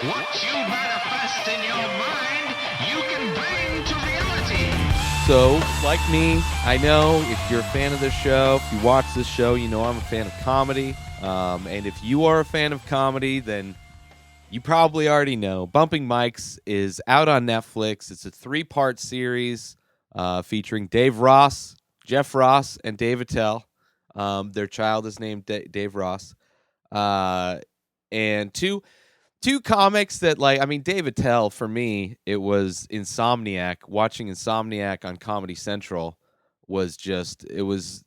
What you manifest in your mind, you can bring to reality. So, like me, I know if you're a fan of this show, if you watch this show, you know I'm a fan of comedy. And if you are a fan of comedy, then you probably already know Bumping Mics is out on Netflix. It's a 3-part series featuring Dave Ross, Jeff Ross, and Dave Attell. Their child is named Dave Ross. And two comics that, like, I mean, Dave Attell, for me, it was Insomniac. Watching Insomniac on Comedy Central was just, it was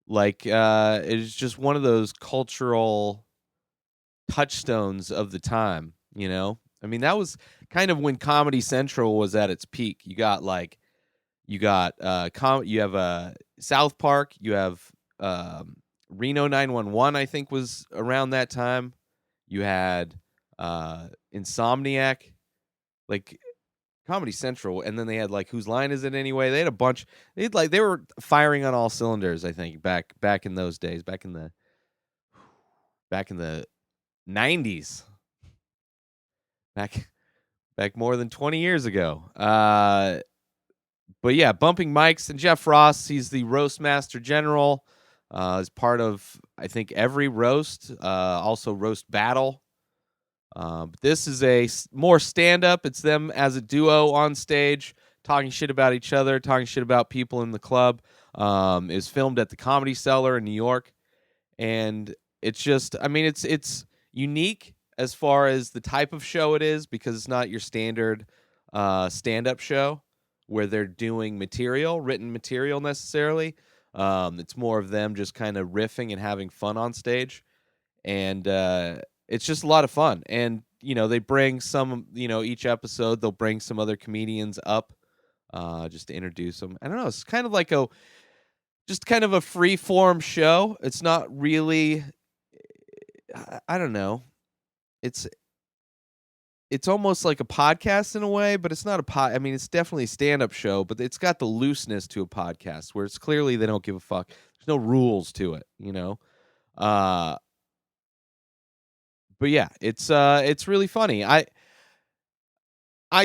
like, it was just one of those cultural touchstones of the time, you know? I mean, that was kind of when Comedy Central was at its peak. You got you have South Park, you have Reno 911, I think was around that time. You had Insomniac, like Comedy Central, and then they had like Whose Line Is It Anyway? They had a bunch. They were firing on all cylinders, I think, back in those days, back in the 90s. Back more than 20 years ago. But yeah, Bumping Mics and Jeff Ross, he's the roast master general. Is part of, I think, every roast, also roast battle. But this is more stand-up. It's them as a duo on stage, talking shit about each other, talking shit about people in the club. It was filmed at the Comedy Cellar in New York, and it's just, I mean, it's unique as far as the type of show it is, because it's not your standard stand-up show where they're doing written material necessarily. It's more of them just kind of riffing and having fun on stage, and it's just a lot of fun. And they bring each episode they'll bring some other comedians up, just to introduce them. I don't know, it's kind of like a free form show. It's not really, I don't know, it's almost like a podcast in a way, but it's not I mean, it's definitely a stand-up show, but it's got the looseness to a podcast where it's clearly they don't give a fuck. There's no rules to it, uh but yeah, it's really funny. I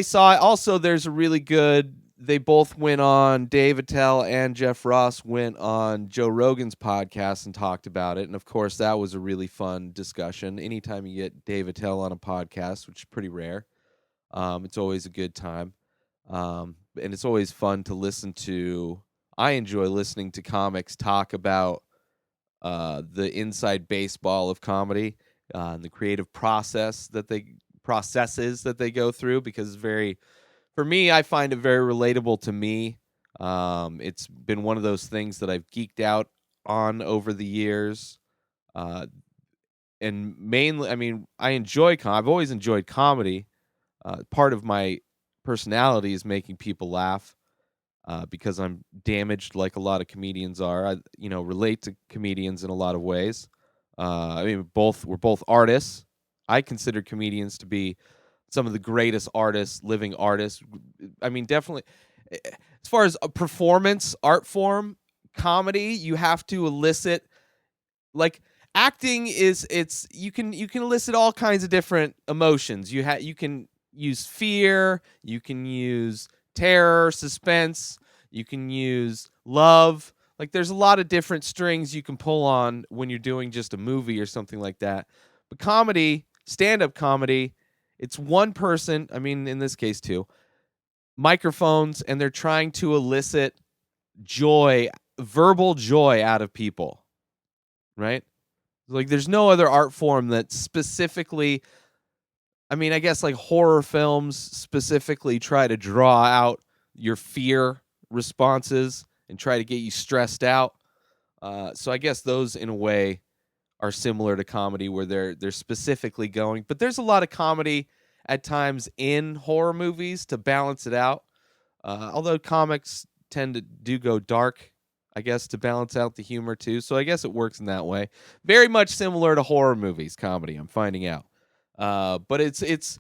saw also, there's a really good, they both went on, Dave Attell and Jeff Ross went on Joe Rogan's podcast and talked about it. And of course, that was a really fun discussion. Anytime you get Dave Attell on a podcast, which is pretty rare, it's always a good time. And it's always fun to listen to. I enjoy listening to comics talk about the inside baseball of comedy, and the creative processes that they go through, because for me, I find it very relatable to me. It's been one of those things that I've geeked out on over the years. And mainly, I mean, I've always enjoyed comedy. Part of my personality is making people laugh, because I'm damaged like a lot of comedians are. I relate to comedians in a lot of ways. I mean, we're both artists. I consider comedians to be some of the greatest living artists. I mean, definitely, as far as a performance art form, comedy, you have to elicit, like, acting you can elicit all kinds of different emotions. You can use fear, you can use terror, suspense, you can use love. Like, there's a lot of different strings you can pull on when you're doing just a movie or something like that. But comedy, stand-up comedy, it's one person, I mean, in this case two, microphones, and they're trying to elicit verbal joy out of people, right? Like, there's no other art form that specifically, I mean, I guess like horror films specifically try to draw out your fear responses and try to get you stressed out. So I guess those, in a way, are similar to comedy, where they're specifically going. But there's a lot of comedy at times in horror movies to balance it out. Although comics tend to do go dark, I guess, to balance out the humor too. So I guess it works in that way. Very much similar to horror movies, comedy, I'm finding out. But it's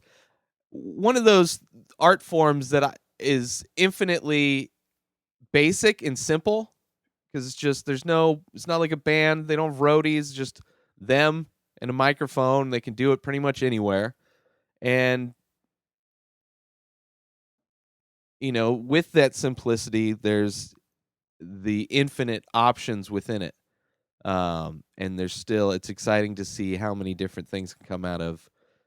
one of those art forms that is infinitely basic and simple, because it's not like a band. They don't have roadies, just them and a microphone. They can do it pretty much anywhere. And with that simplicity, there's the infinite options within it. And it's exciting to see how many different things can come out of,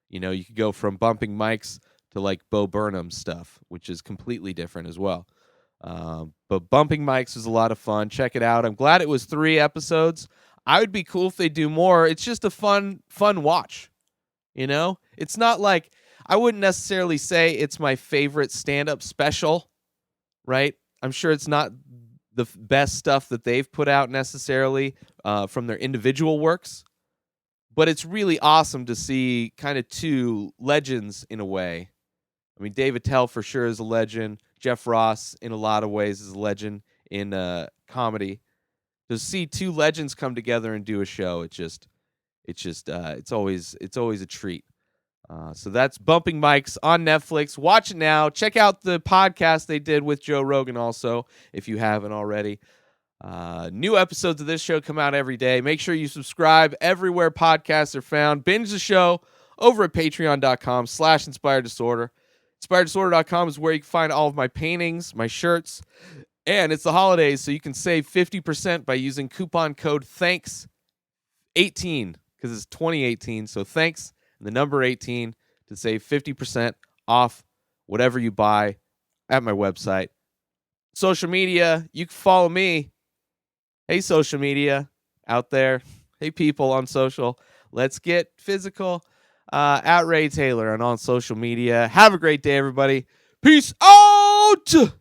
you could go from bumping mics to like Bo Burnham stuff, which is completely different as well. But bumping mics is a lot of fun. Check it out. I'm glad it was 3 episodes. I would be cool if they do more. It's just a fun watch. It's not like, I wouldn't necessarily say it's my favorite stand-up special, right? I'm sure it's not the best stuff that they've put out necessarily from their individual works, but it's really awesome to see kind of 2 legends in a way. I mean, Dave Attell for sure is a legend. Jeff Ross, in a lot of ways, is a legend in comedy. To see 2 legends come together and do a show, it's always a treat. So that's Bumping Mics on Netflix. Watch it now. Check out the podcast they did with Joe Rogan also, if you haven't already. New episodes of this show come out every day. Make sure you subscribe everywhere podcasts are found. Binge the show over at patreon.com/inspireddisorder. InspiredDisorder.com is where you can find all of my paintings, my shirts, and it's the holidays, so you can save 50% by using coupon code THANKS18 because it's 2018. So thanks and the number 18 to save 50% off whatever you buy at my website. Social media, you can follow me. Hey, social media out there. Hey, people on social. Let's get physical. At Ray Taylor and on social media. Have a great day, everybody. Peace out.